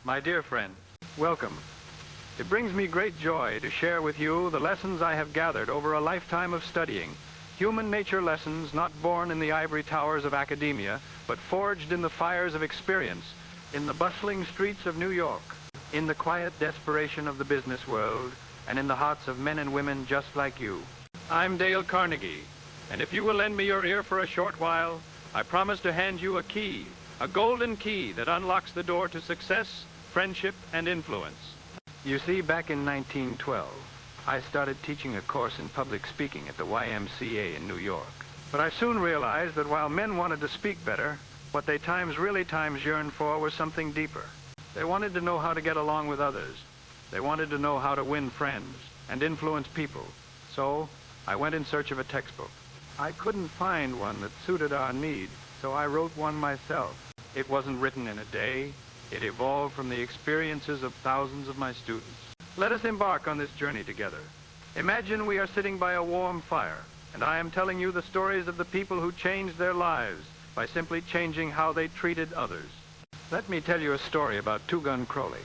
My dear friend, welcome. It brings me great joy to share with you the lessons I have gathered over a lifetime of studying. Human nature lessons not born in the ivory towers of academia, but forged in the fires of experience, in the bustling streets of New York, in the quiet desperation of the business world, and in the hearts of men and women just like you. I'm Dale Carnegie, and if you will lend me your ear for a short while, I promise to hand you a key, a golden key that unlocks the door to success, friendship, and influence. You see, back in 1912, I started teaching a course in public speaking at the YMCA in New York. But I soon realized that while men wanted to speak better, what they really yearned for was something deeper. They wanted to know how to get along with others. They wanted to know how to win friends and influence people. So I went in search of a textbook. I couldn't find one that suited our needs, so I wrote one myself. It wasn't written in a day. It evolved from the experiences of thousands of my students. Let us embark on this journey together. Imagine we are sitting by a warm fire, and I am telling you the stories of the people who changed their lives by simply changing how they treated others. Let me tell you a story about Two Gun Crowley.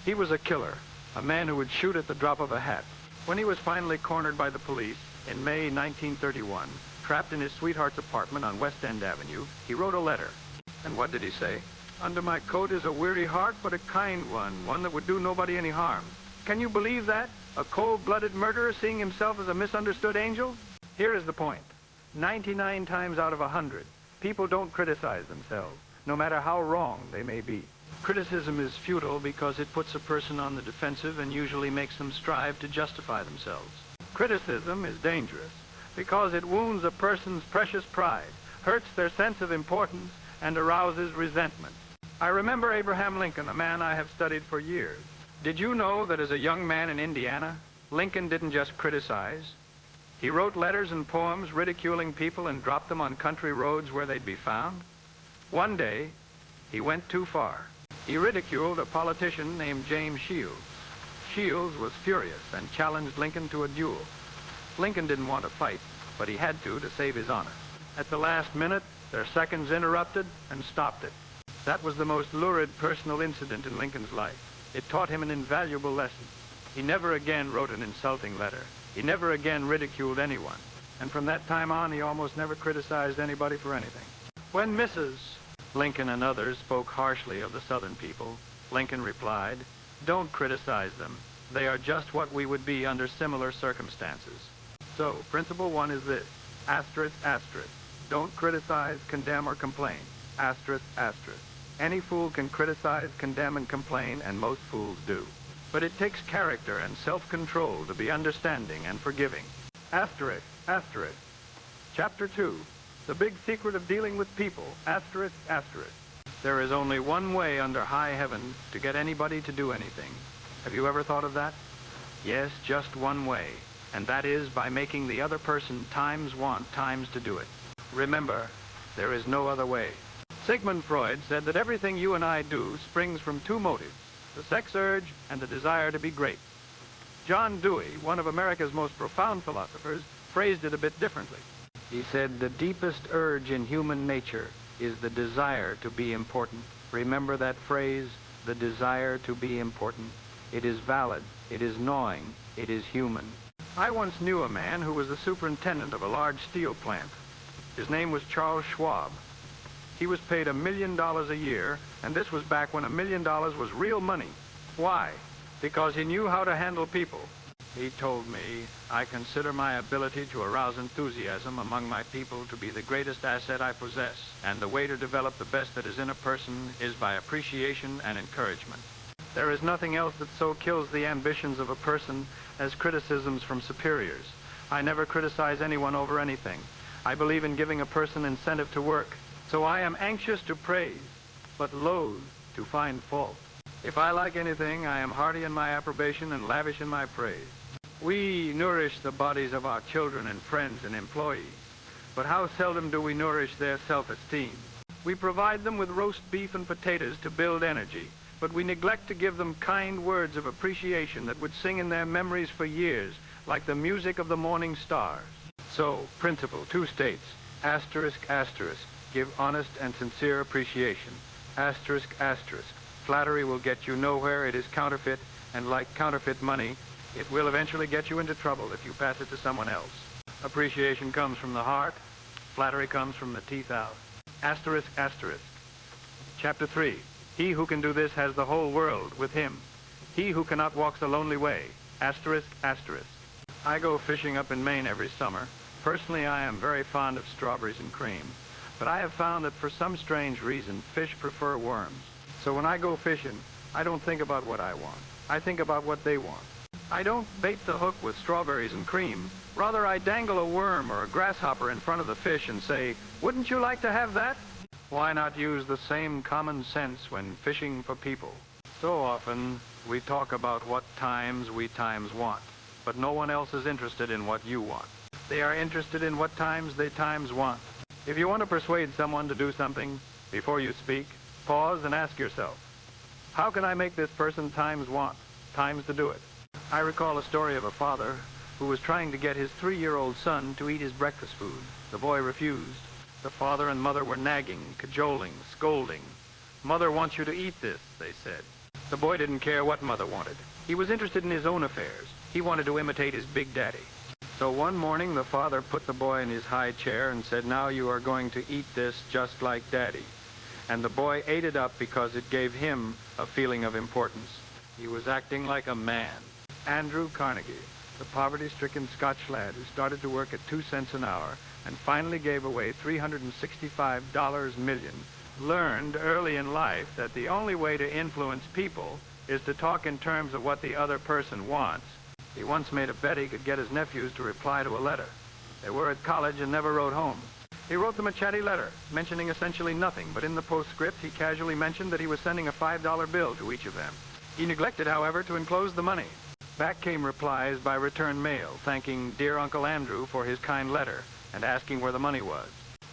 He was a killer, a man who would shoot at the drop of a hat. When he was finally cornered by the police in May 1931, trapped in his sweetheart's apartment on West End Avenue, he wrote a letter. And what did he say? Under my coat is a weary heart, but a kind one that would do nobody any harm. Can you believe that? A cold-blooded murderer seeing himself as a misunderstood angel? Here is the point. 99 times out of 100, people don't criticize themselves, no matter how wrong they may be. Criticism is futile because it puts a person on the defensive and usually makes them strive to justify themselves. Criticism is dangerous because it wounds a person's precious pride, hurts their sense of importance, and arouses resentment. I remember Abraham Lincoln, a man I have studied for years. Did you know that as a young man in Indiana, Lincoln didn't just criticize? He wrote letters and poems ridiculing people and dropped them on country roads where they'd be found. One day, he went too far. He ridiculed a politician named James Shields. Shields was furious and challenged Lincoln to a duel. Lincoln didn't want to fight, but he had to save his honor. At the last minute, their seconds interrupted and stopped it. That was the most lurid personal incident in Lincoln's life. It taught him an invaluable lesson. He never again wrote an insulting letter. He never again ridiculed anyone. And from that time on, he almost never criticized anybody for anything. When Mrs. Lincoln and others spoke harshly of the Southern people, Lincoln replied, "Don't criticize them. They are just what we would be under similar circumstances." So, principle one is this, asterisk, asterisk. Don't criticize, condemn, or complain. Asterisk, asterisk. Any fool can criticize, condemn, and complain, and most fools do. But it takes character and self-control to be understanding and forgiving. Asterisk, asterisk. Chapter 2, the big secret of dealing with people. Asterisk, asterisk. There is only one way under high heaven to get anybody to do anything. Have you ever thought of that? Yes, just one way, and that is by making the other person times want times to do it. Remember, there is no other way. Sigmund Freud said that everything you and I do springs from two motives, the sex urge and the desire to be great. John Dewey, one of America's most profound philosophers, phrased it a bit differently. He said, the deepest urge in human nature is the desire to be important. Remember that phrase, the desire to be important? It is valid, it is gnawing, it is human. I once knew a man who was the superintendent of a large steel plant. His name was Charles Schwab. He was paid $1 million a year, and this was back when $1 million was real money. Why? Because he knew how to handle people. He told me, I consider my ability to arouse enthusiasm among my people to be the greatest asset I possess, and the way to develop the best that is in a person is by appreciation and encouragement. There is nothing else that so kills the ambitions of a person as criticisms from superiors. I never criticize anyone over anything. I believe in giving a person incentive to work. So I am anxious to praise, but loath to find fault. If I like anything, I am hearty in my approbation and lavish in my praise. We nourish the bodies of our children and friends and employees, but how seldom do we nourish their self-esteem? We provide them with roast beef and potatoes to build energy, but we neglect to give them kind words of appreciation that would sing in their memories for years, like the music of the morning stars. So, principle 2 states, asterisk, asterisk, give honest and sincere appreciation. Asterisk, asterisk, Flattery will get you nowhere. It is counterfeit, and like counterfeit money, it will eventually get you into trouble if you pass it to someone else. Appreciation comes from the heart. Flattery comes from the teeth out. Asterisk, asterisk. Chapter 3. He who can do this has the whole world with him. He who cannot walks the lonely way. Asterisk, asterisk. I go fishing up in Maine every summer. Personally, I am very fond of strawberries and cream, but I have found that for some strange reason, fish prefer worms. So when I go fishing, I don't think about what I want. I think about what they want. I don't bait the hook with strawberries and cream. Rather, I dangle a worm or a grasshopper in front of the fish and say, "Wouldn't you like to have that?" Why not use the same common sense when fishing for people? So often, we talk about what we times want, but no one else is interested in what you want. They are interested in what they times want. If you want to persuade someone to do something, before you speak, pause and ask yourself, how can I make this person times to do it? I recall a story of a father who was trying to get his 3-year-old son to eat his breakfast food. The boy refused. The father and mother were nagging, cajoling, scolding. "Mother wants you to eat this," they said. The boy didn't care what mother wanted. He was interested in his own affairs. He wanted to imitate his big daddy. So one morning the father put the boy in his high chair and said, "Now you are going to eat this just like Daddy." And the boy ate it up because it gave him a feeling of importance. He was acting like a man. Andrew Carnegie, the poverty-stricken Scotch lad who started to work at 2 cents an hour and finally gave away $365 million, learned early in life that the only way to influence people is to talk in terms of what the other person wants. He once made a bet he could get his nephews to reply to a letter. They were at college and never wrote home. He wrote them a chatty letter, mentioning essentially nothing, but in the postscript he casually mentioned that he was sending a $5 bill to each of them. He neglected, however, to enclose the money. Back came replies by return mail, thanking dear Uncle Andrew for his kind letter and asking where the money was.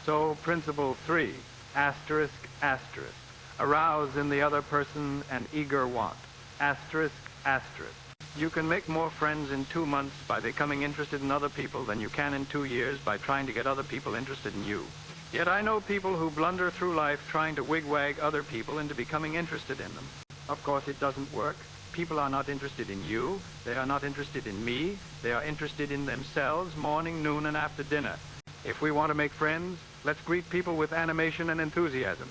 So, principle 3, asterisk, asterisk. Arouse in the other person an eager want. Asterisk, asterisk. You can make more friends in 2 months by becoming interested in other people than you can in 2 years by trying to get other people interested in you. Yet I know people who blunder through life trying to wigwag other people into becoming interested in them. Of course, it doesn't work. People are not interested in you. They are not interested in me. They are interested in themselves morning, noon, and after dinner. If we want to make friends, let's greet people with animation and enthusiasm.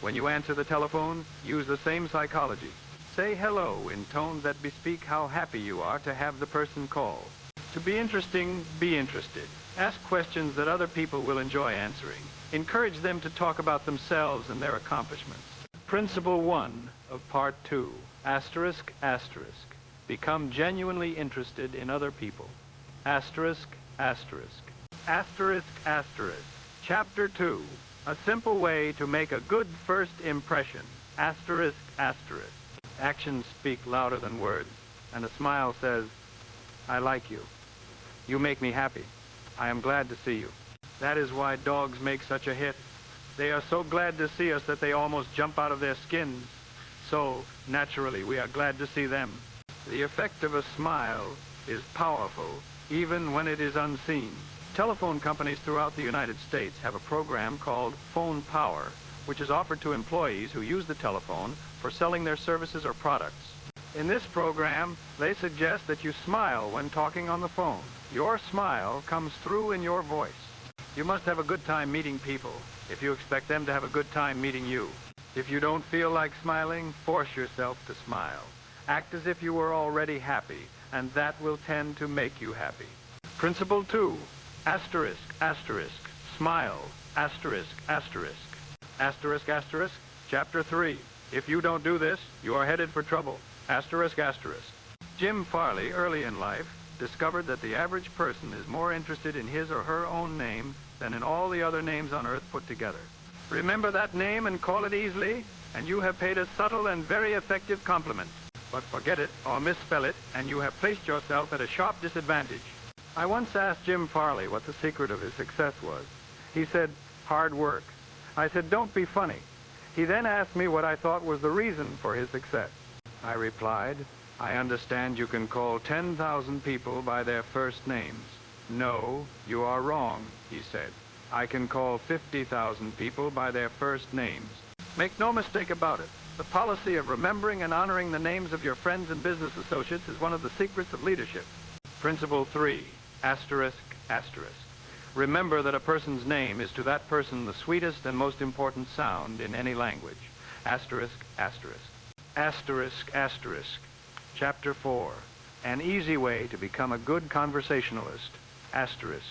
When you answer the telephone, use the same psychology. Say hello in tones that bespeak how happy you are to have the person call. To be interesting, be interested. Ask questions that other people will enjoy answering. Encourage them to talk about themselves and their accomplishments. Principle 1 of Part 2, asterisk, asterisk. Become genuinely interested in other people. Asterisk, asterisk. Asterisk, asterisk. Chapter 2, a simple way to make a good first impression. Asterisk, asterisk. Actions speak louder than words, and a smile says, "I like you. You make me happy. I am glad to see you." That is why dogs make such a hit. They are so glad to see us that they almost jump out of their skins. So, naturally, we are glad to see them. The effect of a smile is powerful, even when it is unseen. Telephone companies throughout the United States have a program called Phone Power, which is offered to employees who use the telephone for selling their services or products. In this program, they suggest that you smile when talking on the phone. Your smile comes through in your voice. You must have a good time meeting people if you expect them to have a good time meeting you. If you don't feel like smiling, force yourself to smile. Act as if you were already happy, and that will tend to make you happy. Principle 2, asterisk, asterisk, smile, asterisk, asterisk. Asterisk, asterisk, Chapter 3. If you don't do this, you are headed for trouble. Asterisk, asterisk. Jim Farley, early in life, discovered that the average person is more interested in his or her own name than in all the other names on earth put together. Remember that name and call it easily, and you have paid a subtle and very effective compliment. But forget it or misspell it, and you have placed yourself at a sharp disadvantage. I once asked Jim Farley what the secret of his success was. He said, "Hard work." I said, "Don't be funny." He then asked me what I thought was the reason for his success. I replied, "I understand you can call 10,000 people by their first names." "No, you are wrong," he said. "I can call 50,000 people by their first names." Make no mistake about it. The policy of remembering and honoring the names of your friends and business associates is one of the secrets of leadership. Principle 3, asterisk, asterisk. Remember that a person's name is to that person the sweetest and most important sound in any language. Asterisk, asterisk. Asterisk, asterisk. Chapter 4, an easy way to become a good conversationalist. Asterisk,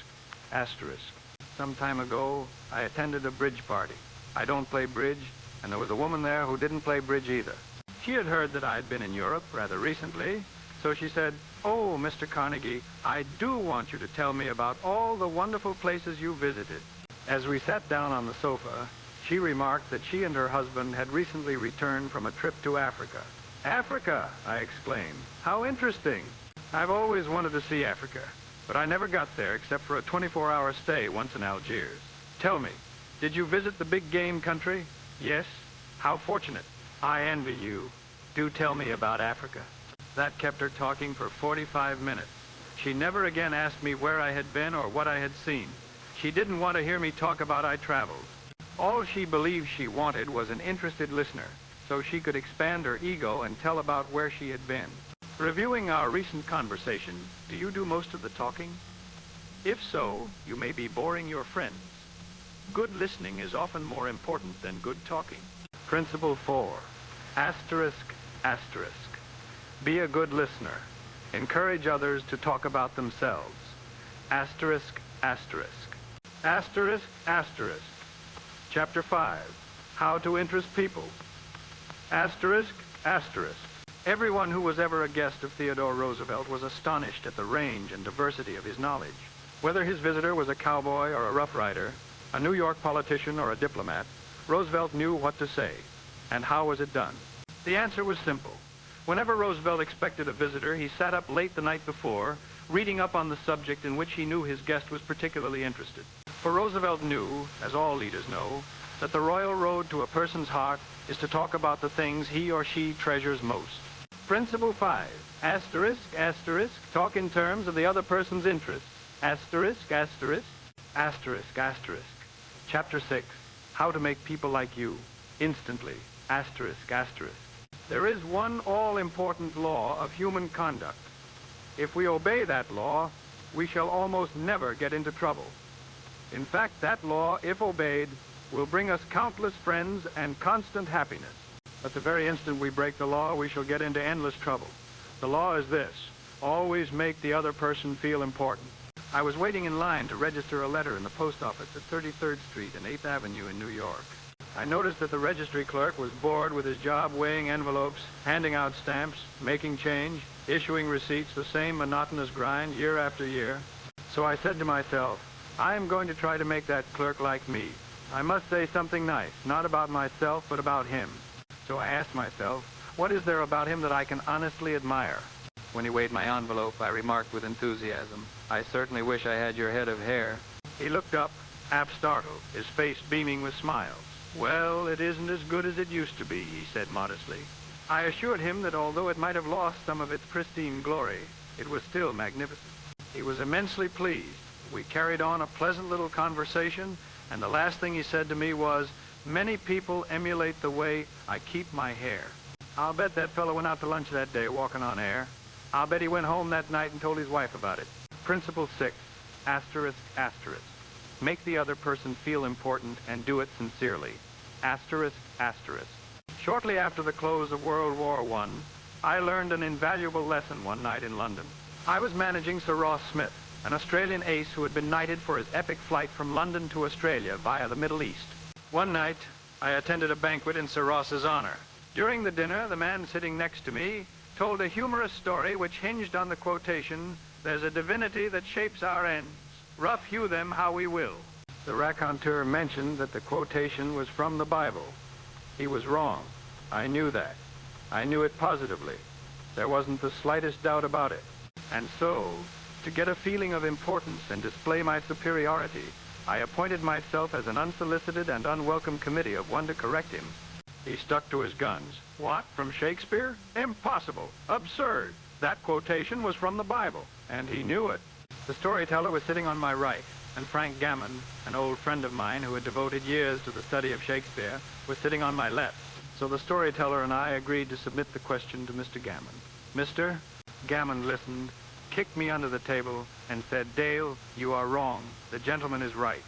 asterisk. Some time ago, I attended a bridge party. I don't play bridge, and there was a woman there who didn't play bridge either. She had heard that I'd been in Europe rather recently, so she said, "Oh, Mr. Carnegie, I do want you to tell me about all the wonderful places you visited." As we sat down on the sofa, she remarked that she and her husband had recently returned from a trip to Africa. "Africa!" I exclaimed. "How interesting! I've always wanted to see Africa, but I never got there except for a 24-hour stay once in Algiers. Tell me, did you visit the big game country?" "Yes." "How fortunate. I envy you. Do tell me about Africa." That kept her talking for 45 minutes. She never again asked me where I had been or what I had seen. She didn't want to hear me talk about I traveled. All she believed she wanted was an interested listener, so she could expand her ego and tell about where she had been. Reviewing our recent conversation, do you do most of the talking? If so, you may be boring your friends. Good listening is often more important than good talking. Principle 4, asterisk, asterisk. Be a good listener. Encourage others to talk about themselves. Asterisk, asterisk. Asterisk, asterisk. Chapter 5, how to interest people. Asterisk, asterisk. Everyone who was ever a guest of Theodore Roosevelt was astonished at the range and diversity of his knowledge. Whether his visitor was a cowboy or a rough rider, a New York politician or a diplomat, Roosevelt knew what to say. And how was it done? The answer was simple. Whenever Roosevelt expected a visitor, he sat up late the night before, reading up on the subject in which he knew his guest was particularly interested. For Roosevelt knew, as all leaders know, that the royal road to a person's heart is to talk about the things he or she treasures most. Principle 5, asterisk, asterisk, talk in terms of the other person's interests. Asterisk, asterisk, asterisk, asterisk. Chapter 6, how to make people like you, instantly. Asterisk, asterisk. There is one all-important law of human conduct. If we obey that law, we shall almost never get into trouble. In fact, that law, if obeyed, will bring us countless friends and constant happiness. But the very instant we break the law, we shall get into endless trouble. The law is this: always make the other person feel important. I was waiting in line to register a letter in the post office at 33rd Street and 8th Avenue in New York. I noticed that the registry clerk was bored with his job weighing envelopes, handing out stamps, making change, issuing receipts, the same monotonous grind year after year. So I said to myself, I am going to try to make that clerk like me. I must say something nice, not about myself, but about him. So I asked myself, what is there about him that I can honestly admire? When he weighed my envelope, I remarked with enthusiasm, "I certainly wish I had your head of hair." He looked up, half startled, his face beaming with smiles. "Well, it isn't as good as it used to be," he said modestly. I assured him that although it might have lost some of its pristine glory, it was still magnificent. He was immensely pleased. We carried on a pleasant little conversation, and the last thing he said to me was, "Many people emulate the way I keep my hair." I'll bet that fellow went out to lunch that day walking on air. I'll bet he went home that night and told his wife about it. Principle 6, asterisk, asterisk. Make the other person feel important and do it sincerely. Asterisk, asterisk. Shortly after the close of World War I learned an invaluable lesson one night in London. I was managing Sir Ross Smith, an Australian ace who had been knighted for his epic flight from London to Australia via the Middle East. One night, I attended a banquet in Sir Ross's honor. During the dinner, the man sitting next to me told a humorous story which hinged on the quotation, "There's a divinity that shapes our ends. Rough hew them how we will." The raconteur mentioned that the quotation was from the Bible. He was wrong. I knew that. I knew it positively. There wasn't the slightest doubt about it. And so, to get a feeling of importance and display my superiority, I appointed myself as an unsolicited and unwelcome committee of one to correct him. He stuck to his guns. What, from Shakespeare? Impossible. Absurd. That quotation was from the Bible, and he knew it. The storyteller was sitting on my right, and Frank Gammon, an old friend of mine who had devoted years to the study of Shakespeare, was sitting on my left. So the storyteller and I agreed to submit the question to Mr. Gammon. Mr. Gammon listened, kicked me under the table, and said, "Dale, you are wrong. The gentleman is right.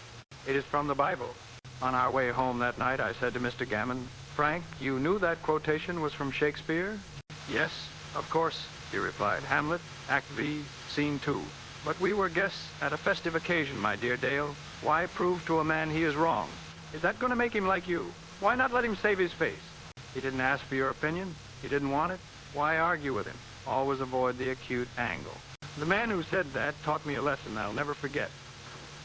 It is from the Bible." On our way home that night, I said to Mr. Gammon, "Frank, you knew that quotation was from Shakespeare?" "Yes, of course," he replied. "Hamlet, Act V, Scene 2. But we were guests at a festive occasion, my dear Dale. Why prove to a man he is wrong? Is that going to make him like you? Why not let him save his face? He didn't ask for your opinion. He didn't want it. Why argue with him? Always avoid the acute angle." The man who said that taught me a lesson I'll never forget.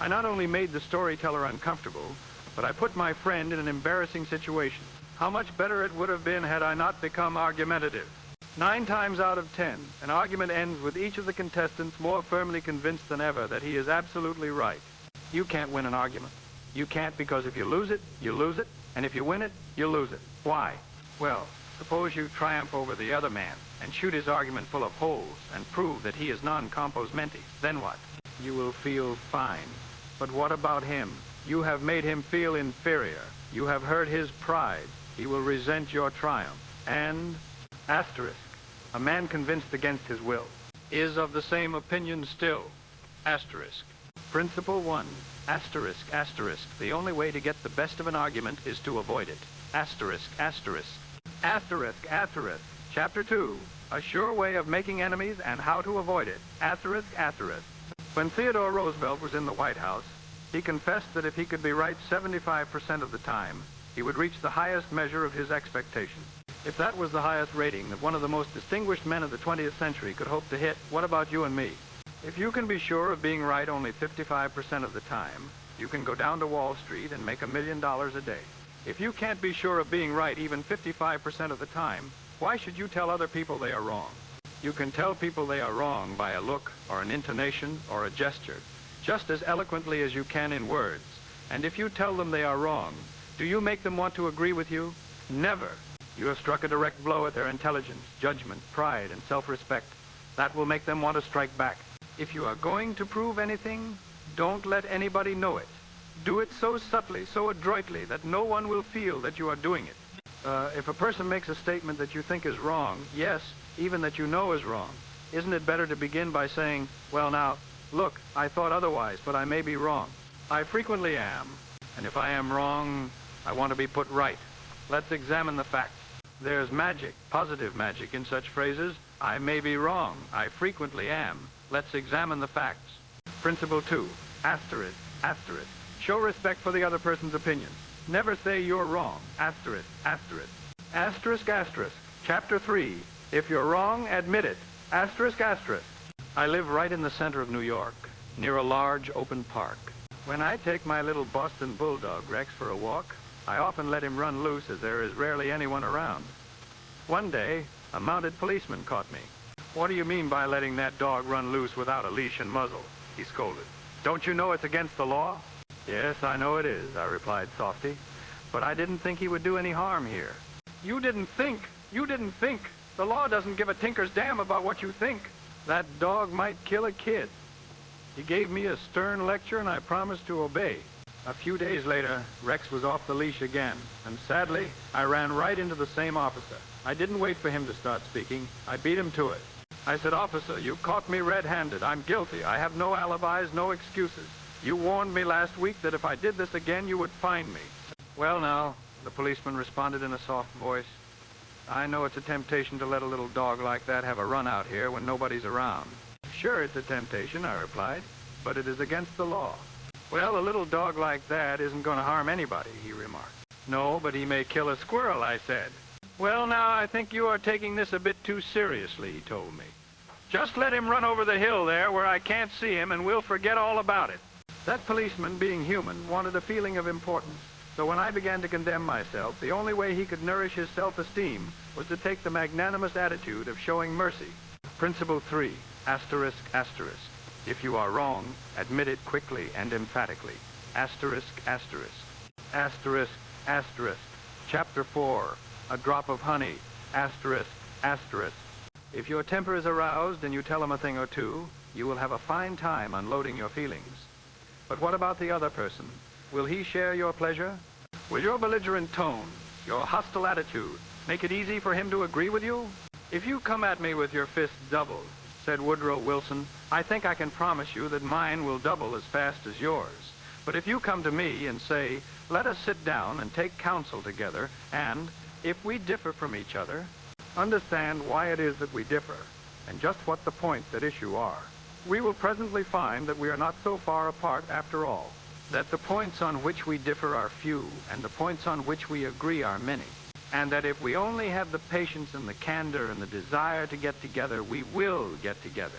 I not only made the storyteller uncomfortable, but I put my friend in an embarrassing situation. How much better it would have been had I not become argumentative. 9 times out of 10, an argument ends with each of the contestants more firmly convinced than ever that he is absolutely right. You can't win an argument. You can't, because if you lose it, you lose it, and if you win it, you lose it. Why? Well, suppose you triumph over the other man and shoot his argument full of holes and prove that he is non compos mentis. Then what? You will feel fine. But what about him? You have made him feel inferior. You have hurt his pride. He will resent your triumph. And, asterisk, a man convinced against his will is of the same opinion still. Asterisk. Principle 1. Asterisk, asterisk. The only way to get the best of an argument is to avoid it. Asterisk, asterisk. Asterisk, asterisk. Chapter 2. A sure way of making enemies and how to avoid it. Asterisk, asterisk. When Theodore Roosevelt was in the White House, he confessed that if he could be right 75% of the time, he would reach the highest measure of his expectation. If that was the highest rating that one of the most distinguished men of the 20th century could hope to hit, what about you and me? If you can be sure of being right only 55% of the time, you can go down to Wall Street and make $1 million a day. If you can't be sure of being right even 55% of the time, why should you tell other people they are wrong? You can tell people they are wrong by a look or an intonation or a gesture, just as eloquently as you can in words. And if you tell them they are wrong, do you make them want to agree with you? Never. You have struck a direct blow at their intelligence, judgment, pride, and self-respect. That will make them want to strike back. If you are going to prove anything, don't let anybody know it. Do it so subtly, so adroitly, that no one will feel that you are doing it. If a person makes a statement that you think is wrong, yes, even that you know is wrong, isn't it better to begin by saying, "Well now, look, I thought otherwise, but I may be wrong. I frequently am, and if I am wrong, I want to be put right. Let's examine the facts." There's magic, positive magic, in such phrases. I may be wrong. I frequently am. Let's examine the facts. Principle 2. Asterisk, asterisk. Show respect for the other person's opinion. Never say you're wrong. Asterisk, asterisk. Asterisk, asterisk. Chapter 3. If you're wrong, admit it. Asterisk, asterisk. I live right in the center of New York, near a large open park. When I take my little Boston Bulldog, Rex, for a walk, I often let him run loose as there is rarely anyone around. One day, a mounted policeman caught me. "What do you mean by letting that dog run loose without a leash and muzzle?" he scolded. "Don't you know it's against the law?" "Yes, I know it is," I replied softly, "but I didn't think he would do any harm here." "You didn't think? You didn't think? The law doesn't give a tinker's damn about what you think. That dog might kill a kid." He gave me a stern lecture, and I promised to obey. A few days later, Rex was off the leash again, and sadly, I ran right into the same officer. I didn't wait for him to start speaking. I beat him to it. I said, "Officer, you caught me red-handed. I'm guilty. I have no alibis, no excuses. You warned me last week that if I did this again, you would fine me." "Well, now," the policeman responded in a soft voice, "I know it's a temptation to let a little dog like that have a run out here when nobody's around." "Sure, it's a temptation," I replied, "but it is against the law." "Well, a little dog like that isn't going to harm anybody," he remarked. "No, but he may kill a squirrel," I said. "Well, now, I think you are taking this a bit too seriously," he told me. "Just let him run over the hill there where I can't see him, and we'll forget all about it." That policeman, being human, wanted a feeling of importance. So when I began to condemn myself, the only way he could nourish his self-esteem was to take the magnanimous attitude of showing mercy. Principle 3. Asterisk, asterisk. If you are wrong, admit it quickly and emphatically. Asterisk, asterisk. Asterisk, asterisk. Chapter 4. A drop of honey. Asterisk, asterisk. If your temper is aroused and you tell him a thing or two, you will have a fine time unloading your feelings. But what about the other person? Will he share your pleasure? Will your belligerent tone, Your hostile attitude make it easy for him to agree with you? If you come at me with your fist doubled, said Woodrow Wilson, I think I can promise you that mine will double as fast as yours. But if you come to me and say, let us sit down and take counsel together, and, if we differ from each other, understand why it is that we differ, and just what the points at issue are, we will presently find that we are not so far apart after all, that the points on which we differ are few, and the points on which we agree are many, and that if we only have the patience and the candor and the desire to get together, we will get together.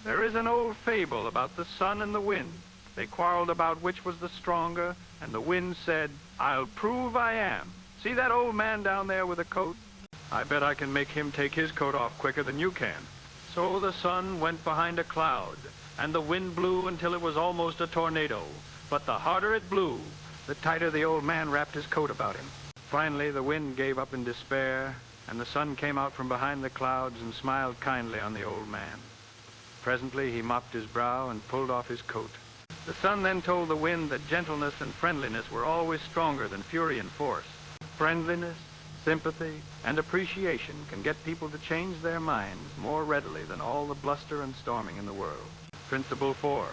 There is an old fable about the sun and the wind. They quarreled about which was the stronger, and the wind said, I'll prove I am. See that old man down there with a coat? I bet I can make him take his coat off quicker than you can. So the sun went behind a cloud, and the wind blew until it was almost a tornado. But the harder it blew, the tighter the old man wrapped his coat about him. Finally, the wind gave up in despair, and the sun came out from behind the clouds and smiled kindly on the old man. Presently, he mopped his brow and pulled off his coat. The sun then told the wind that gentleness and friendliness were always stronger than fury and force. Friendliness, sympathy, and appreciation can get people to change their minds more readily than all the bluster and storming in the world. Principle 4,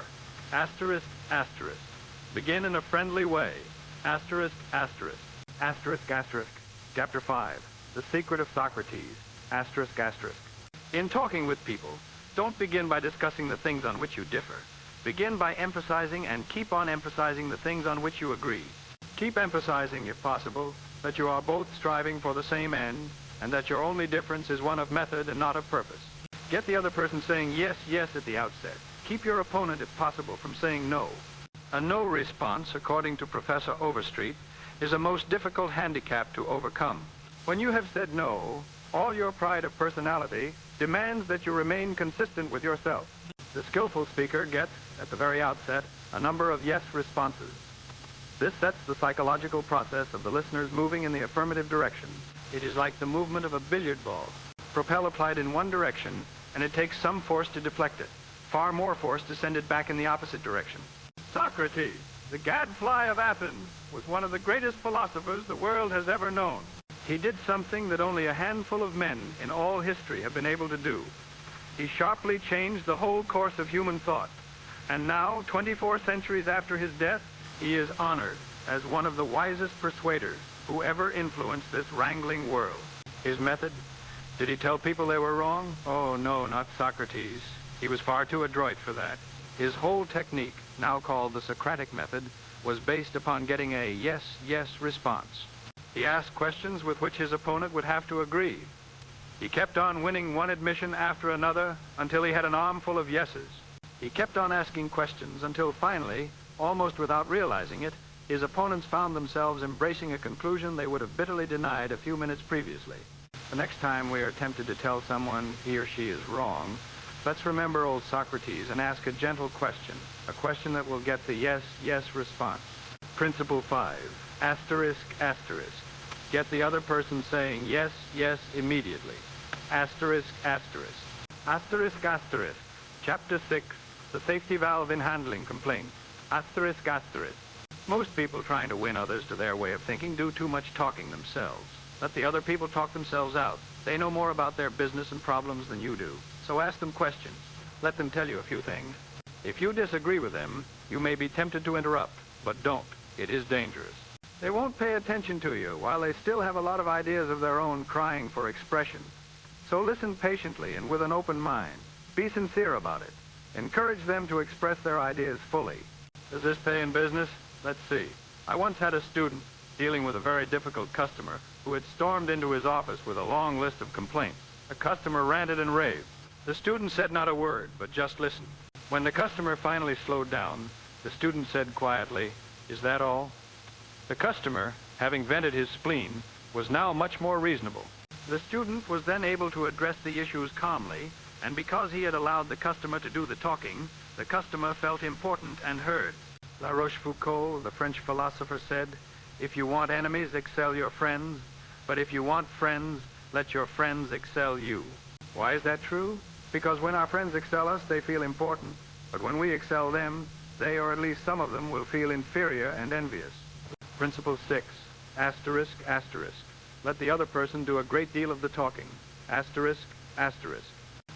asterisk, asterisk. Begin in a friendly way. Asterisk, asterisk. Asterisk, asterisk. Chapter 5, The Secret of Socrates. Asterisk, asterisk. In talking with people, don't begin by discussing the things on which you differ. Begin by emphasizing and keep on emphasizing the things on which you agree. Keep emphasizing, if possible, that you are both striving for the same end, and that your only difference is one of method and not of purpose. Get the other person saying yes, yes at the outset. Keep your opponent, if possible, from saying no. A no response, according to Professor Overstreet, is a most difficult handicap to overcome. When you have said no, all your pride of personality demands that you remain consistent with yourself. The skillful speaker gets, at the very outset, a number of yes responses. This sets the psychological process of the listeners moving in the affirmative direction. It is like the movement of a billiard ball. Propel applied in one direction, and it takes some force to deflect it. Far more force to send it back in the opposite direction. Socrates, the gadfly of Athens, was one of the greatest philosophers the world has ever known. He did something that only a handful of men in all history have been able to do. He sharply changed the whole course of human thought. And now, 24 centuries after his death, he is honored as one of the wisest persuaders who ever influenced this wrangling world. His method? Did he tell people they were wrong? Oh, no, not Socrates. He was far too adroit for that. His whole technique, now called the Socratic method, was based upon getting a yes, yes response. He asked questions with which his opponent would have to agree. He kept on winning one admission after another until he had an armful of yeses. He kept on asking questions until finally, almost without realizing it, his opponents found themselves embracing a conclusion they would have bitterly denied a few minutes previously. The next time we are tempted to tell someone he or she is wrong, let's remember old Socrates and ask a gentle question, a question that will get the yes, yes response. Principle 5, asterisk, asterisk. Get the other person saying yes, yes immediately. Asterisk, asterisk. Asterisk, asterisk. Chapter 6, The Safety Valve in Handling Complaints. Asterisk, asterisk. Most people trying to win others to their way of thinking do too much talking themselves. Let the other people talk themselves out. They know more about their business and problems than you do. So ask them questions. Let them tell you a few things. If you disagree with them, you may be tempted to interrupt, but don't. It is dangerous. They won't pay attention to you while they still have a lot of ideas of their own crying for expression. So listen patiently and with an open mind. Be sincere about it. Encourage them to express their ideas fully. Does this pay in business? Let's see. I once had a student dealing with a very difficult customer who had stormed into his office with a long list of complaints. The customer ranted and raved. The student said not a word, but just listened. When the customer finally slowed down, the student said quietly, "Is that all?" The customer, having vented his spleen, was now much more reasonable. The student was then able to address the issues calmly, and because he had allowed the customer to do the talking, the customer felt important and heard. La Rochefoucauld, the French philosopher, said, "If you want enemies, excel your friends, but if you want friends, let your friends excel you." Why is that true? Because when our friends excel us, they feel important, but when we excel them, they, or at least some of them, will feel inferior and envious. Principle 6, asterisk, asterisk. Let the other person do a great deal of the talking. Asterisk, asterisk.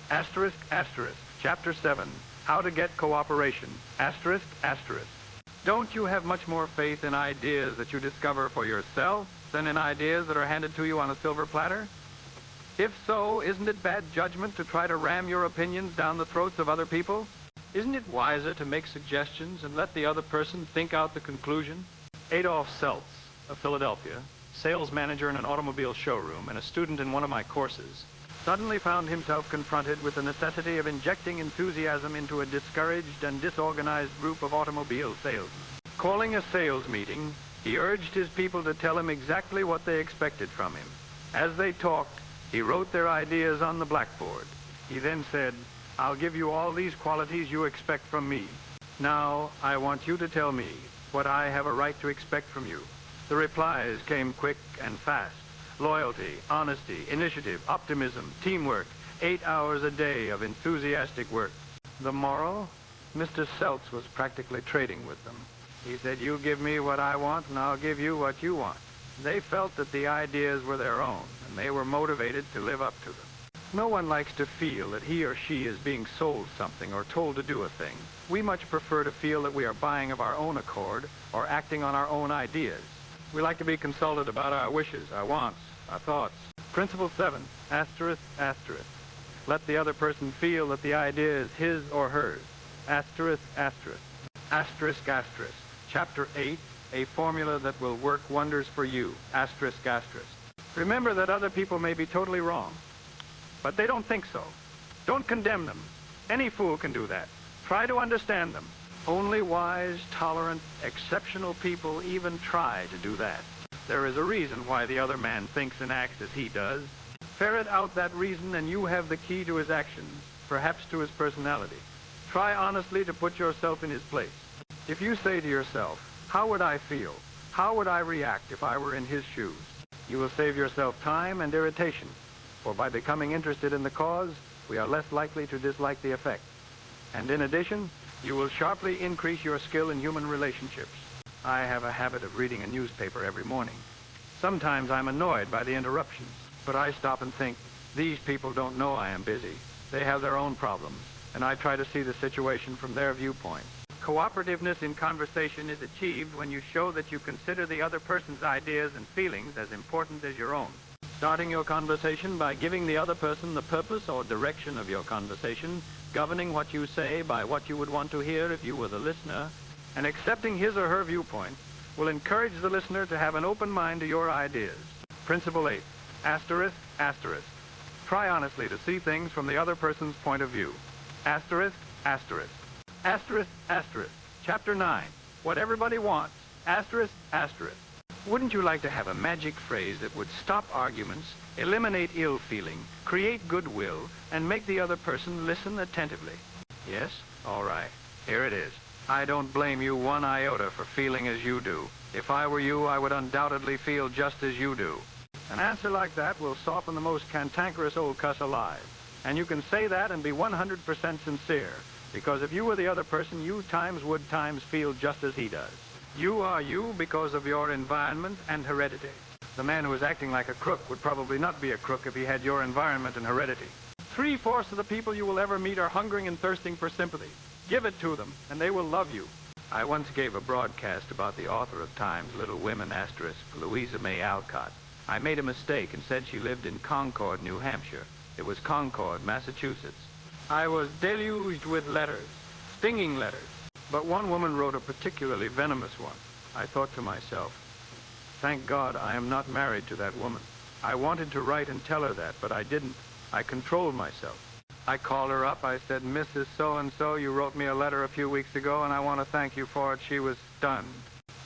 Asterisk, asterisk. Chapter 7, How to Get Cooperation. Asterisk, asterisk. Don't you have much more faith in ideas that you discover for yourself than in ideas that are handed to you on a silver platter? If so, isn't it bad judgment to try to ram your opinions down the throats of other people? Isn't it wiser to make suggestions and let the other person think out the conclusion? Adolf Seltz of Philadelphia, sales manager in an automobile showroom and a student in one of my courses, suddenly found himself confronted with the necessity of injecting enthusiasm into a discouraged and disorganized group of automobile salesmen. Calling a sales meeting, he urged his people to tell him exactly what they expected from him. As they talked, he wrote their ideas on the blackboard. He then said, "I'll give you all these qualities you expect from me. Now, I want you to tell me what I have a right to expect from you." The replies came quick and fast. Loyalty, honesty, initiative, optimism, teamwork, 8 hours a day of enthusiastic work. The moral? Mr. Seltz was practically trading with them. He said, "You give me what I want, and I'll give you what you want." They felt that the ideas were their own, and they were motivated to live up to them. No one likes to feel that he or she is being sold something or told to do a thing. We much prefer to feel that we are buying of our own accord or acting on our own ideas. We like to be consulted about our wishes, our wants, our thoughts. Principle 7, asterisk, asterisk. Let the other person feel that the idea is his or hers. Asterisk, asterisk. Asterisk, asterisk. Chapter 8, a formula that will work wonders for you. Asterisk, asterisk. Remember that other people may be totally wrong, but they don't think so. Don't condemn them. Any fool can do that. Try to understand them. Only wise, tolerant, exceptional people even try to do that. There is a reason why the other man thinks and acts as he does. Ferret out that reason and you have the key to his actions, perhaps to his personality. Try honestly to put yourself in his place. If you say to yourself, "How would I feel? How would I react if I were in his shoes?" you will save yourself time and irritation, for by becoming interested in the cause, we are less likely to dislike the effect. And in addition, you will sharply increase your skill in human relationships. I have a habit of reading a newspaper every morning. Sometimes I'm annoyed by the interruptions, but I stop and think, these people don't know I am busy. They have their own problems, and I try to see the situation from their viewpoint. Cooperativeness in conversation is achieved when you show that you consider the other person's ideas and feelings as important as your own. Starting your conversation by giving the other person the purpose or direction of your conversation, governing what you say by what you would want to hear if you were the listener, and accepting his or her viewpoint will encourage the listener to have an open mind to your ideas. Principle 8, asterisk, asterisk. Try honestly to see things from the other person's point of view. Asterisk, asterisk. Asterisk, asterisk. Chapter 9, What Everybody Wants. Asterisk, asterisk. Wouldn't you like to have a magic phrase that would stop arguments, eliminate ill feeling, create goodwill, and make the other person listen attentively? Yes? All right. Here it is. I don't blame you one iota for feeling as you do. If I were you, I would undoubtedly feel just as you do. An answer like that will soften the most cantankerous old cuss alive. And you can say that and be 100% sincere, because if you were the other person, you times would times feel just as he does. You are you because of your environment and heredity. The man who is acting like a crook would probably not be a crook if he had your environment and heredity. 3/4 of the people you will ever meet are hungering and thirsting for sympathy. Give it to them, and they will love you. I once gave a broadcast about the author of Time's Little Women, asterisk, Louisa May Alcott. I made a mistake and said she lived in Concord, New Hampshire. It was Concord, Massachusetts. I was deluged with letters, stinging letters. But one woman wrote a particularly venomous one. I thought to myself, thank God I am not married to that woman. I wanted to write and tell her that, but I didn't. I controlled myself. I called her up. I said, "Mrs. So-and-so, you wrote me a letter a few weeks ago, and I want to thank you for it." She was stunned.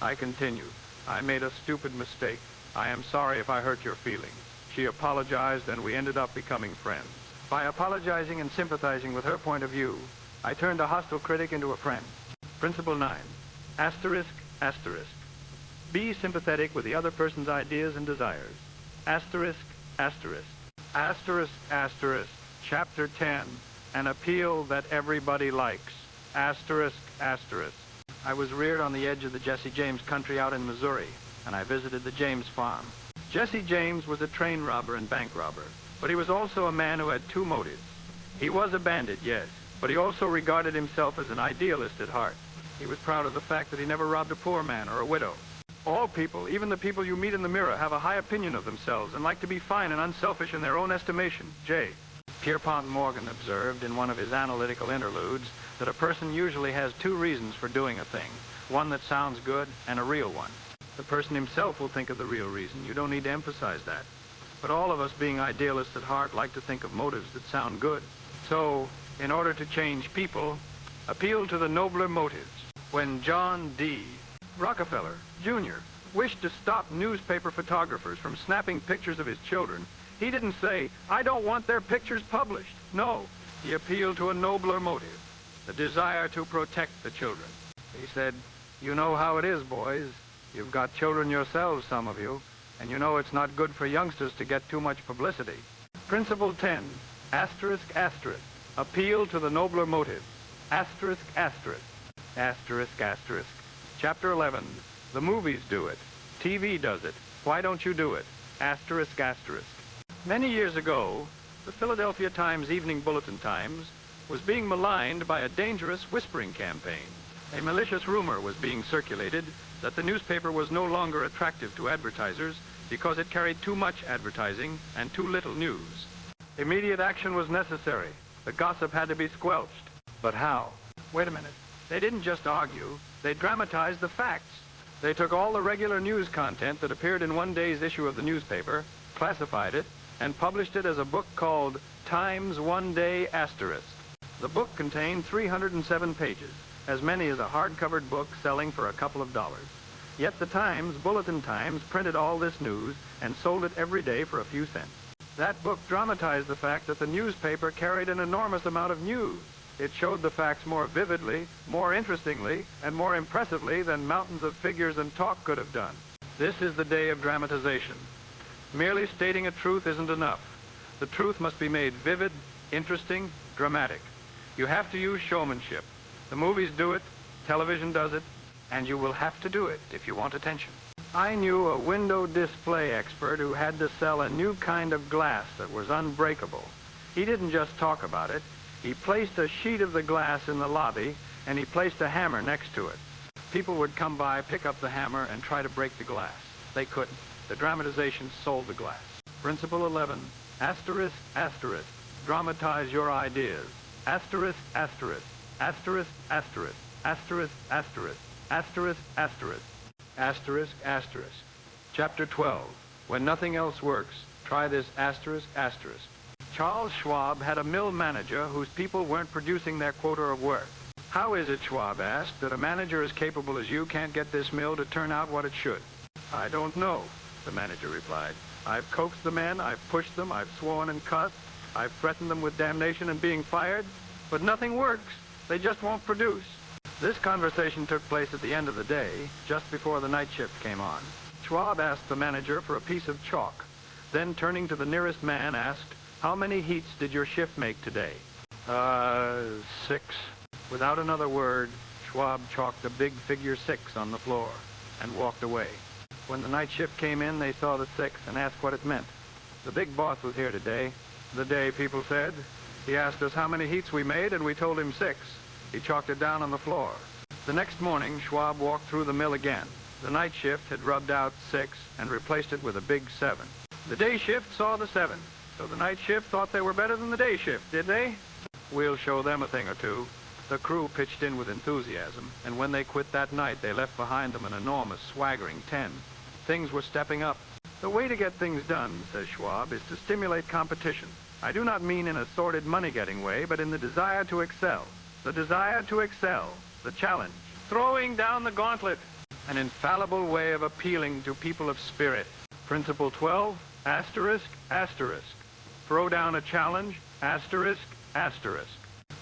I continued, "I made a stupid mistake. I am sorry if I hurt your feelings." She apologized, and we ended up becoming friends. By apologizing and sympathizing with her point of view, I turned a hostile critic into a friend. Principle 9, asterisk, asterisk. Be sympathetic with the other person's ideas and desires. Asterisk, asterisk. Asterisk, asterisk. Chapter 10, An Appeal That Everybody Likes. Asterisk, asterisk. I was reared on the edge of the Jesse James country out in Missouri, and I visited the James farm. Jesse James was a train robber and bank robber, but he was also a man who had two motives. He was a bandit, yes, but he also regarded himself as an idealist at heart. He was proud of the fact that he never robbed a poor man or a widow. All people, even the people you meet in the mirror, have a high opinion of themselves and like to be fine and unselfish in their own estimation. J. Pierpont Morgan observed in one of his analytical interludes that a person usually has two reasons for doing a thing, one that sounds good and a real one. The person himself will think of the real reason. You don't need to emphasize that. But all of us being idealists at heart like to think of motives that sound good. So, in order to change people, appeal to the nobler motives. When John D. Rockefeller, Jr., wished to stop newspaper photographers from snapping pictures of his children, he didn't say, "I don't want their pictures published." No, he appealed to a nobler motive, the desire to protect the children. He said, "You know how it is, boys. You've got children yourselves, some of you, and you know it's not good for youngsters to get too much publicity." Principle 10, asterisk, asterisk, appeal to the nobler motive, asterisk, asterisk, asterisk, asterisk. Chapter 11, the movies do it, TV does it, why don't you do it, asterisk, asterisk. Many years ago, the Philadelphia Times Evening Bulletin Times was being maligned by a dangerous whispering campaign. A malicious rumor was being circulated that the newspaper was no longer attractive to advertisers because it carried too much advertising and too little news. Immediate action was necessary. The gossip had to be squelched. But how? Wait a minute. They didn't just argue. They dramatized the facts. They took all the regular news content that appeared in one day's issue of the newspaper, classified it, and published it as a book called Times One Day Asterisk. The book contained 307 pages, as many as a hardcovered book selling for a couple of dollars. Yet the Times, Bulletin Times, printed all this news and sold it every day for a few cents. That book dramatized the fact that the newspaper carried an enormous amount of news. It showed the facts more vividly, more interestingly, and more impressively than mountains of figures and talk could have done. This is the day of dramatization. Merely stating a truth isn't enough. The truth must be made vivid, interesting, dramatic. You have to use showmanship. The movies do it, television does it, and you will have to do it if you want attention. I knew a window display expert who had to sell a new kind of glass that was unbreakable. He didn't just talk about it. He placed a sheet of the glass in the lobby, and he placed a hammer next to it. People would come by, pick up the hammer, and try to break the glass. They couldn't. The dramatization sold the glass. Principle 11, asterisk, asterisk, dramatize your ideas. Asterisk, asterisk, asterisk, asterisk, asterisk, asterisk, asterisk, asterisk, asterisk, asterisk. Chapter 12, when nothing else works, try this asterisk, asterisk. Charles Schwab had a mill manager whose people weren't producing their quota of work. "How is it," Schwab asked, "that a manager as capable as you can't get this mill to turn out what it should?" "I don't know," the manager replied. "I've coaxed the men, I've pushed them, I've sworn and cussed, I've threatened them with damnation and being fired, but nothing works. They just won't produce." This conversation took place at the end of the day, just before the night shift came on. Schwab asked the manager for a piece of chalk. Then, turning to the nearest man, asked, "How many heats did your shift make today?" 6. Without another word, Schwab chalked a big figure 6 on the floor and walked away. When the night shift came in, they saw the 6 and asked what it meant. "The big boss was here today." "The day," people said. "He asked us how many heats we made, and we told him 6. He chalked it down on the floor." The next morning, Schwab walked through the mill again. The night shift had rubbed out 6 and replaced it with a big 7. The day shift saw the 7. So the night shift thought they were better than the day shift, did they? "We'll show them a thing or two." The crew pitched in with enthusiasm, and when they quit that night, they left behind them an enormous, swaggering 10. Things were stepping up. "The way to get things done," says Schwab, "is to stimulate competition. I do not mean in a sordid money-getting way, but in the desire to excel. The desire to excel, the challenge, throwing down the gauntlet, an infallible way of appealing to people of spirit." Principle 12, asterisk, asterisk. Throw down a challenge, asterisk, asterisk.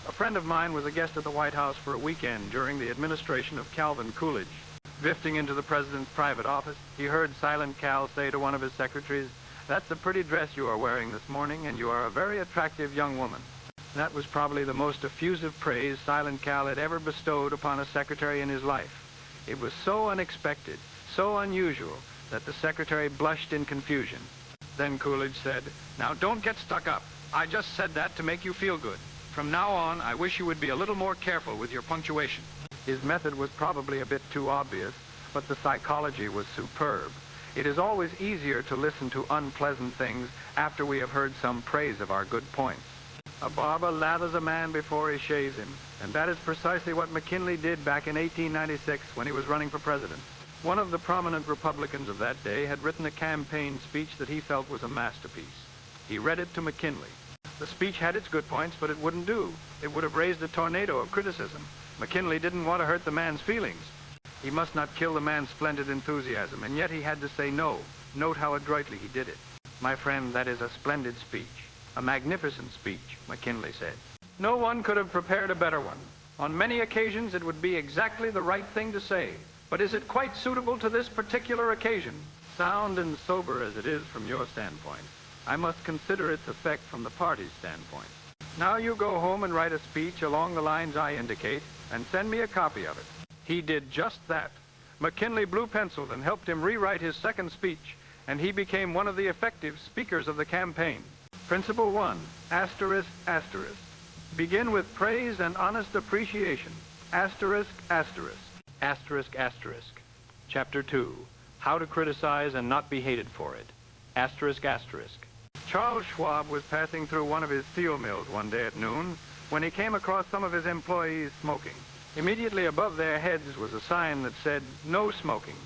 A friend of mine was a guest at the White House for a weekend during the administration of Calvin Coolidge. Drifting into the president's private office, he heard Silent Cal say to one of his secretaries, "That's a pretty dress you are wearing this morning, and you are a very attractive young woman." That was probably the most effusive praise Silent Cal had ever bestowed upon a secretary in his life. It was so unexpected, so unusual, that the secretary blushed in confusion. Then Coolidge said, "Now don't get stuck up. I just said that to make you feel good. From now on, I wish you would be a little more careful with your punctuation." His method was probably a bit too obvious, but the psychology was superb. It is always easier to listen to unpleasant things after we have heard some praise of our good points. A barber lathers a man before he shaves him, and that is precisely what McKinley did back in 1896 when he was running for president. One of the prominent Republicans of that day had written a campaign speech that he felt was a masterpiece. He read it to McKinley. The speech had its good points, but it wouldn't do. It would have raised a tornado of criticism. McKinley didn't want to hurt the man's feelings. He must not kill the man's splendid enthusiasm, and yet he had to say no. Note how adroitly he did it. "My friend, that is a splendid speech. A magnificent speech," McKinley said. "No one could have prepared a better one. On many occasions it would be exactly the right thing to say. But is it quite suitable to this particular occasion? Sound and sober as it is from your standpoint, I must consider its effect from the party's standpoint. Now you go home and write a speech along the lines I indicate and send me a copy of it." He did just that. McKinley blue-penciled and helped him rewrite his second speech, and he became one of the effective speakers of the campaign. Principle 1, asterisk, asterisk. Begin with praise and honest appreciation. Asterisk, asterisk. Asterisk, asterisk. Chapter 2, How to Criticize and Not Be Hated for It. Asterisk, asterisk. Charles Schwab was passing through one of his steel mills one day at noon when he came across some of his employees smoking. Immediately above their heads was a sign that said, "No smoking."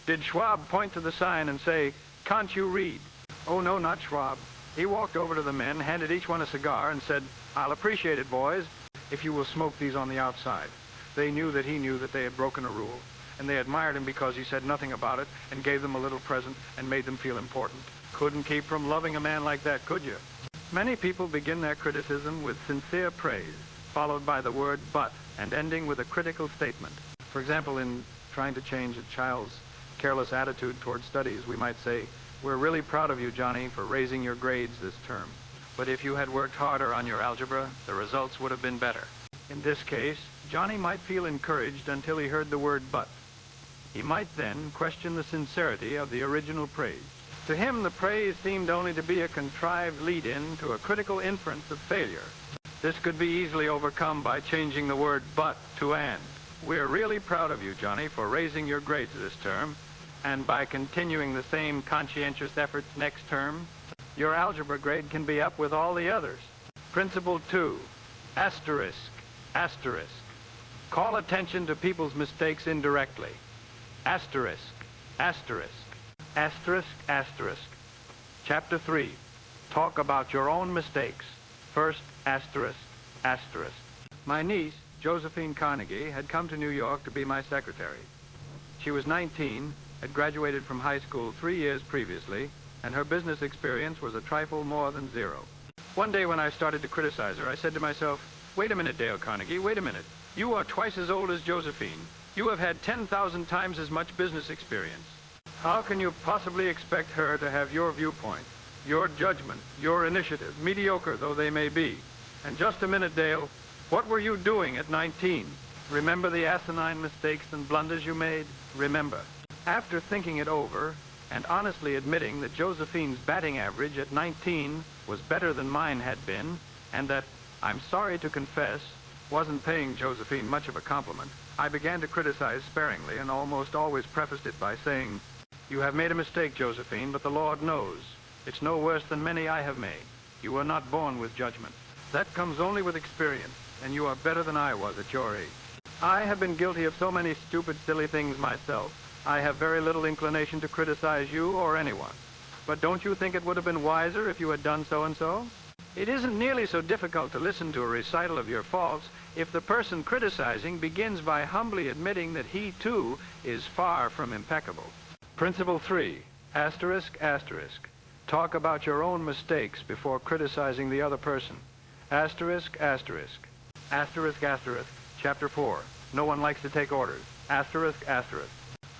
Did Schwab point to the sign and say, "Can't you read?" Oh, no, not Schwab. He walked over to the men, handed each one a cigar, and said, "I'll appreciate it, boys, if you will smoke these on the outside." They knew that he knew that they had broken a rule, and they admired him because he said nothing about it and gave them a little present and made them feel important. Couldn't keep from loving a man like that, could you? Many people begin their criticism with sincere praise, followed by the word "but" and ending with a critical statement. For example, in trying to change a child's careless attitude toward studies, we might say, "We're really proud of you, Johnny, for raising your grades this term. But if you had worked harder on your algebra, the results would have been better." In this case, Johnny might feel encouraged until he heard the word "but." He might then question the sincerity of the original praise. To him, the praise seemed only to be a contrived lead-in to a critical inference of failure. This could be easily overcome by changing the word "but" to "and." "We're really proud of you, Johnny, for raising your grades this term, and by continuing the same conscientious efforts next term, your algebra grade can be up with all the others." Principle 2, asterisk, asterisk. Call attention to people's mistakes indirectly. Asterisk, asterisk. Asterisk, asterisk. Chapter 3, Talk about your own mistakes. First, asterisk, asterisk. My niece, Josephine Carnegie, had come to New York to be my secretary. She was 19, had graduated from high school 3 years previously, and her business experience was a trifle more than zero. One day when I started to criticize her, I said to myself, "Wait a minute, Dale Carnegie, wait a minute. You are twice as old as Josephine. You have had 10,000 times as much business experience. How can you possibly expect her to have your viewpoint, your judgment, your initiative, mediocre though they may be? And just a minute, Dale, what were you doing at 19? Remember the asinine mistakes and blunders you made? Remember." After thinking it over, and honestly admitting that Josephine's batting average at 19 was better than mine had been, and that, I'm sorry to confess, wasn't paying Josephine much of a compliment, I began to criticize sparingly and almost always prefaced it by saying, "You have made a mistake, Josephine, but the Lord knows. It's no worse than many I have made. You were not born with judgment. That comes only with experience, and you are better than I was at your age. I have been guilty of so many stupid, silly things myself. I have very little inclination to criticize you or anyone. But don't you think it would have been wiser if you had done so and so? It isn't nearly so difficult to listen to a recital of your faults if the person criticizing begins by humbly admitting that he, too, is far from impeccable." Principle 3, asterisk, asterisk. Talk about your own mistakes before criticizing the other person. Asterisk, asterisk. Asterisk, asterisk. Chapter 4, No One Likes to Take Orders. Asterisk, asterisk.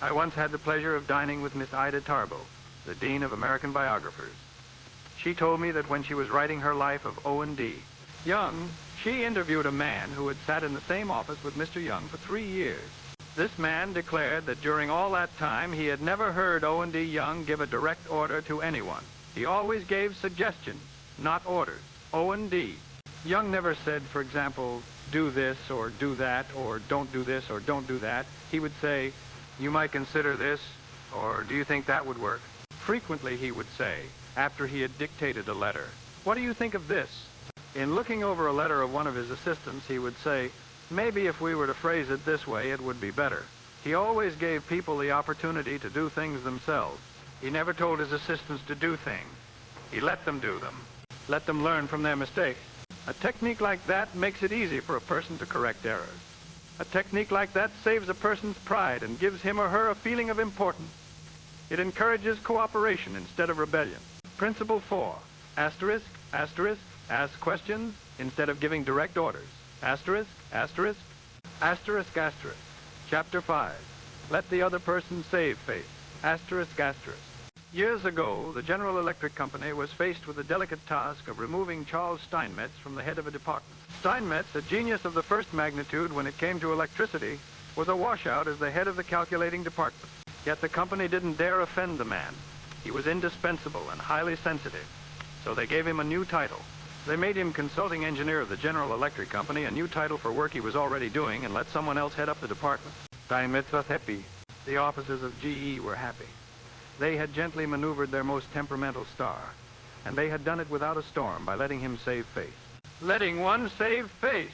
I once had the pleasure of dining with Miss Ida Tarbo, the Dean of American Biographers. She told me that when she was writing her life of O&D, Young, she interviewed a man who had sat in the same office with Mr. Young for 3 years. This man declared that during all that time he had never heard O&D Young give a direct order to anyone. He always gave suggestions, not orders. O&D. Young never said, for example, do this or do that, or don't do this or don't do that. He would say, you might consider this, or do you think that would work? Frequently he would say, after he had dictated a letter, what do you think of this? In looking over a letter of one of his assistants, he would say, maybe if we were to phrase it this way, it would be better. He always gave people the opportunity to do things themselves. He never told his assistants to do things. He let them do them. Let them learn from their mistakes. A technique like that makes it easy for a person to correct errors. A technique like that saves a person's pride and gives him or her a feeling of importance. It encourages cooperation instead of rebellion. Principle 4, asterisk, asterisk, ask questions instead of giving direct orders. Asterisk, asterisk, asterisk, asterisk. Chapter 5, let the other person save face. Asterisk, asterisk. Years ago, the General Electric Company was faced with the delicate task of removing Charles Steinmetz from the head of a department. Steinmetz, a genius of the first magnitude when it came to electricity, was a washout as the head of the calculating department. Yet the company didn't dare offend the man. He was indispensable and highly sensitive, so they gave him a new title. They made him consulting engineer of the General Electric Company, a new title for work he was already doing, and let someone else head up the department. Steinmetz was happy. The officers of GE were happy. They had gently maneuvered their most temperamental star, and they had done it without a storm by letting him save face. Letting one save face!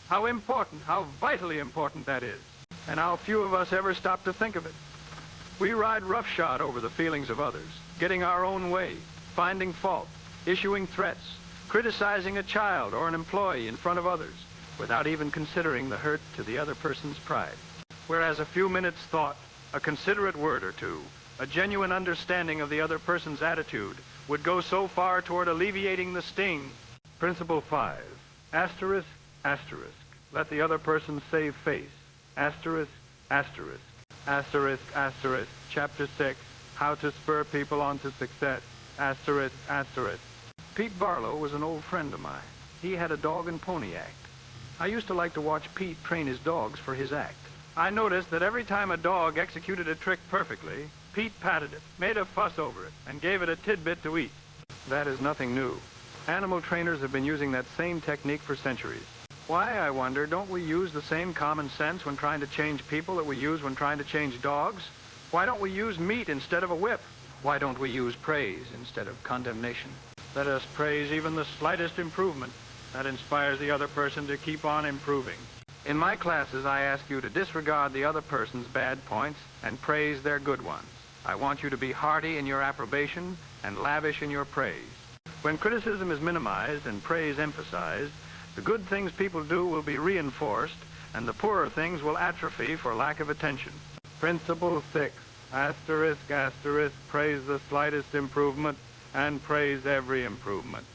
How important, how vitally important that is, and how few of us ever stop to think of it. We ride roughshod over the feelings of others, getting our own way, finding fault, issuing threats, criticizing a child or an employee in front of others, without even considering the hurt to the other person's pride. Whereas a few minutes' thought, a considerate word or two, a genuine understanding of the other person's attitude would go so far toward alleviating the sting. Principle 5, asterisk, asterisk, let the other person save face. Asterisk, asterisk, asterisk, asterisk. Chapter 6, how to spur people on to success. Asterisk, asterisk. Pete Barlow was an old friend of mine. He had a dog and pony act. I used to like to watch Pete train his dogs for his act. I noticed that every time a dog executed a trick perfectly, Pete patted it, made a fuss over it, and gave it a tidbit to eat. That is nothing new. Animal trainers have been using that same technique for centuries. Why, I wonder, don't we use the same common sense when trying to change people that we use when trying to change dogs? Why don't we use meat instead of a whip? Why don't we use praise instead of condemnation? Let us praise even the slightest improvement. That inspires the other person to keep on improving. In my classes, I ask you to disregard the other person's bad points and praise their good ones. I want you to be hearty in your approbation and lavish in your praise. When criticism is minimized and praise emphasized, the good things people do will be reinforced and the poorer things will atrophy for lack of attention. Principle 6, asterisk, asterisk, praise the slightest improvement and praise every improvement.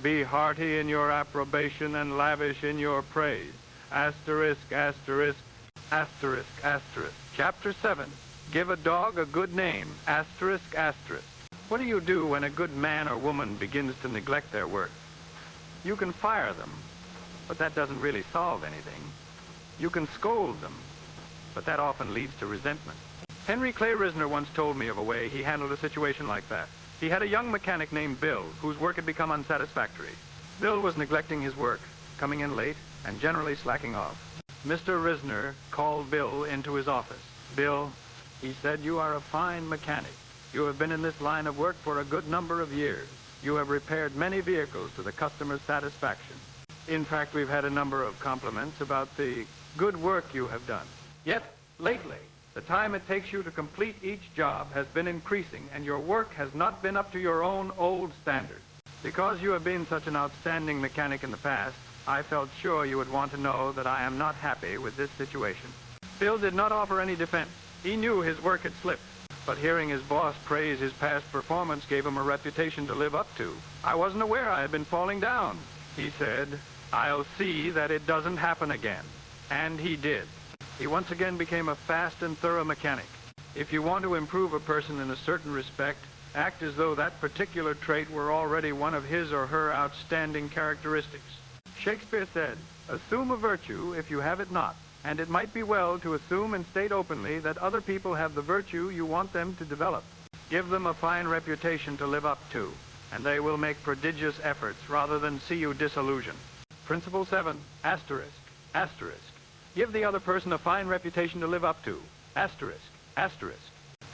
Be hearty in your approbation and lavish in your praise. Asterisk, asterisk, asterisk, asterisk. Chapter 7, give a dog a good name. Asterisk, asterisk. What do you do when a good man or woman begins to neglect their work? You can fire them, but that doesn't really solve anything. You can scold them, but that often leads to resentment. Henry Clay Risner once told me of a way he handled a situation like that. He had a young mechanic named Bill, whose work had become unsatisfactory. Bill was neglecting his work, coming in late, and generally slacking off. Mr. Risner called Bill into his office. Bill, he said, you are a fine mechanic. You have been in this line of work for a good number of years. You have repaired many vehicles to the customer's satisfaction. In fact, we've had a number of compliments about the good work you have done. Yet, lately, the time it takes you to complete each job has been increasing, and your work has not been up to your own old standards. Because you have been such an outstanding mechanic in the past, I felt sure you would want to know that I am not happy with this situation. Bill did not offer any defense. He knew his work had slipped, but hearing his boss praise his past performance gave him a reputation to live up to. I wasn't aware I had been falling down. He said, I'll see that it doesn't happen again. And he did. He once again became a fast and thorough mechanic. If you want to improve a person in a certain respect, act as though that particular trait were already one of his or her outstanding characteristics. Shakespeare said, assume a virtue if you have it not. and it might be well to assume and state openly that other people have the virtue you want them to develop. Give them a fine reputation to live up to, and they will make prodigious efforts rather than see you disillusioned. Principle 7, asterisk, asterisk. Give the other person a fine reputation to live up to, asterisk, asterisk,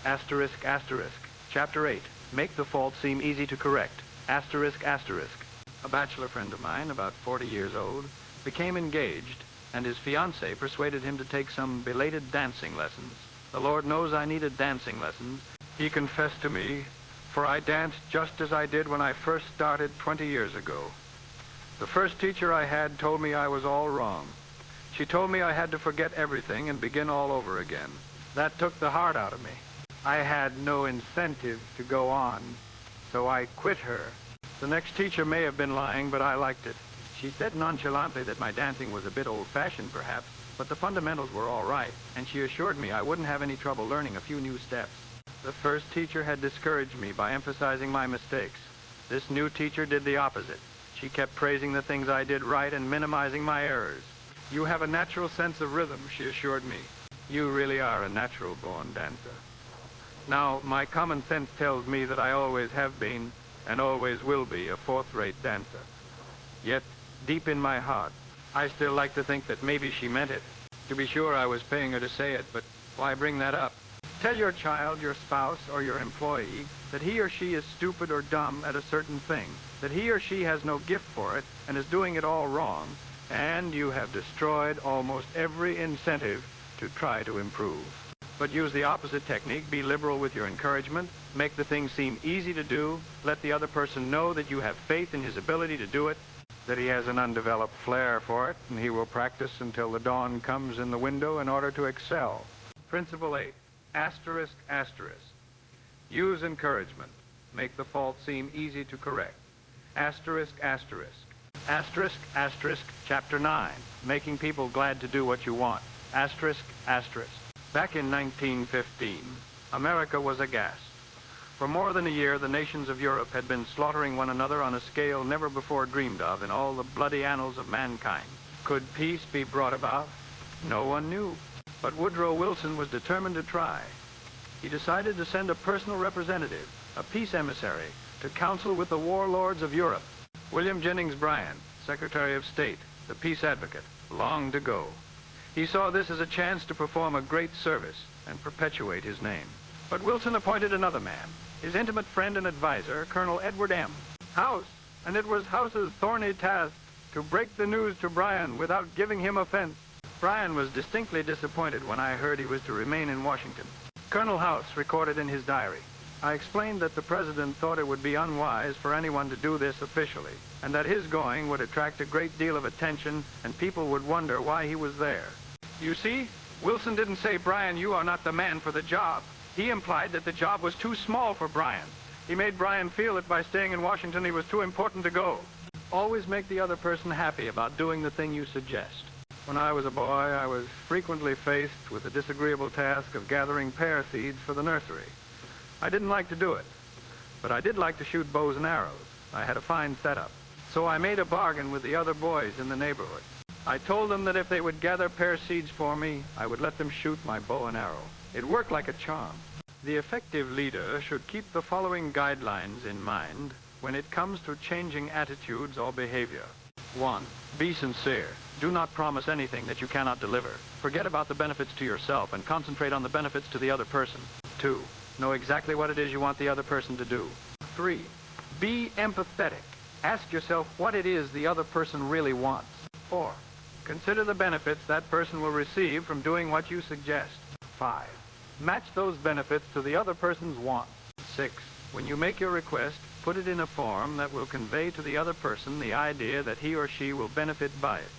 asterisk, asterisk. Chapter 8, make the fault seem easy to correct, asterisk, asterisk. A bachelor friend of mine, about 40 years old, became engaged, and his fiancée persuaded him to take some belated dancing lessons. The Lord knows I needed dancing lessons. He confessed to me, for I danced just as I did when I first started 20 years ago. The first teacher I had told me I was all wrong. She told me I had to forget everything and begin all over again. That took the heart out of me. I had no incentive to go on, so I quit her. The next teacher may have been lying, but I liked it. She said nonchalantly that my dancing was a bit old-fashioned, perhaps, but the fundamentals were all right, and she assured me I wouldn't have any trouble learning a few new steps. The first teacher had discouraged me by emphasizing my mistakes. This new teacher did the opposite. She kept praising the things I did right and minimizing my errors. You have a natural sense of rhythm, she assured me. You really are a natural-born dancer. Now, my common sense tells me that I always have been, and always will be, a fourth-rate dancer. Yet, deep in my heart, I still like to think that maybe she meant it. To be sure, I was paying her to say it, but why bring that up? Tell your child, your spouse, or your employee that he or she is stupid or dumb at a certain thing, that he or she has no gift for it and is doing it all wrong, and you have destroyed almost every incentive to try to improve. But use the opposite technique. Be liberal with your encouragement. Make the thing seem easy to do. Let the other person know that you have faith in his ability to do it, that he has an undeveloped flair for it, and he will practice until the dawn comes in the window in order to excel. Principle 8, asterisk, asterisk. Use encouragement. Make the fault seem easy to correct. Asterisk, asterisk. Asterisk, asterisk, chapter 9, making people glad to do what you want. Asterisk, asterisk. Back in 1915, America was aghast. For more than a year, the nations of Europe had been slaughtering one another on a scale never before dreamed of in all the bloody annals of mankind. Could peace be brought about? No one knew. But Woodrow Wilson was determined to try. He decided to send a personal representative, a peace emissary, to counsel with the warlords of Europe. William Jennings Bryan, Secretary of State, the peace advocate, longed to go. He saw this as a chance to perform a great service and perpetuate his name. But Wilson appointed another man, his intimate friend and advisor, Colonel Edward M. House, and it was House's thorny task to break the news to Bryan without giving him offense. Bryan was distinctly disappointed when I heard he was to remain in Washington. Colonel House recorded in his diary, I explained that the president thought it would be unwise for anyone to do this officially, and that his going would attract a great deal of attention and people would wonder why he was there. You see, Wilson didn't say, Bryan, you are not the man for the job. He implied that the job was too small for Bryan. He made Bryan feel that by staying in Washington he was too important to go. Always make the other person happy about doing the thing you suggest. When I was a boy, I was frequently faced with the disagreeable task of gathering pear seeds for the nursery. I didn't like to do it, but I did like to shoot bows and arrows. I had a fine setup. So I made a bargain with the other boys in the neighborhood. I told them that if they would gather pear seeds for me, I would let them shoot my bow and arrow. It worked like a charm. The effective leader should keep the following guidelines in mind when it comes to changing attitudes or behavior. 1. Be sincere. Do not promise anything that you cannot deliver. Forget about the benefits to yourself and concentrate on the benefits to the other person. 2. Know exactly what it is you want the other person to do. 3. Be empathetic. Ask yourself what it is the other person really wants. 4. Consider the benefits that person will receive from doing what you suggest. 5. Match those benefits to the other person's wants. 6. When you make your request, put it in a form that will convey to the other person the idea that he or she will benefit by it.